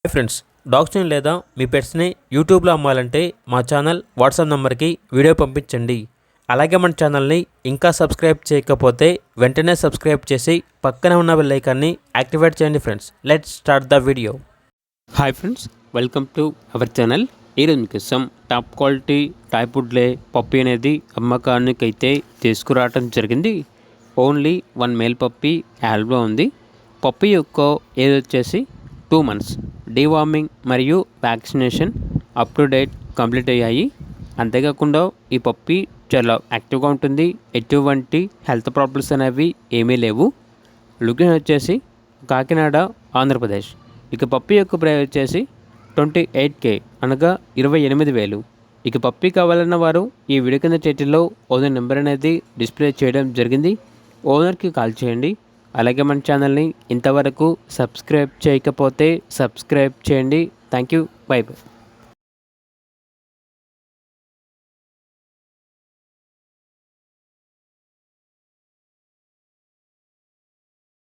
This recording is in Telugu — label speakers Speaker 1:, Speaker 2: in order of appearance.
Speaker 1: హాయ్ ఫ్రెండ్స్, డాగ్స్ని లేదా మీ పెట్స్ని యూట్యూబ్లో అమ్మాలంటే మా ఛానల్ వాట్సాప్ నెంబర్కి వీడియో పంపించండి. అలాగే మన ఛానల్ని ఇంకా సబ్స్క్రైబ్ చేయకపోతే వెంటనే సబ్స్క్రైబ్ చేసి పక్కనే ఉన్న బెల్ ఐకాన్ని యాక్టివేట్ చేయండి. Friends, let's start the video.
Speaker 2: Hi friends, welcome to our channel. ఈరోజు మీకోసం టాప్ క్వాలిటీ టాయ్ పుడ్లే పప్పీ అనేది అమ్మకానికి అయితే తీసుకురావడం జరిగింది. ఓన్లీ 1 మేల్ పప్పీ యాల్బ్లో ఉంది. పప్పీ యొక్క ఏజ్ వచ్చేసి 2 months. డీవార్మింగ్ మరియు vaccination up to date complete అయ్యాయి. అంతేకాకుండా ఈ పప్పీ చాలా యాక్టివ్గా ఉంటుంది. ఎటువంటి హెల్త్ ప్రాబ్లమ్స్ అనేవి ఏమీ లేవు. లొకేషన్ వచ్చేసి కాకినాడ, ఆంధ్రప్రదేశ్. ఇక పప్పీ యొక్క ప్రైస్ వచ్చేసి 28K, అనగా 28,000. ఇక పప్పీ కావాలన్న వారు ఈ వీడియో కింద టైటిల్లో ఓనర్ నెంబర్ అనేది డిస్ప్లే చేయడం జరిగింది. ఓనర్కి కాల్ చేయండి. అలాగే మన ఛానల్ని ఇంతవరకు సబ్స్క్రైబ్ చేయకపోతే సబ్స్క్రైబ్ చేయండి. Thank you. By by.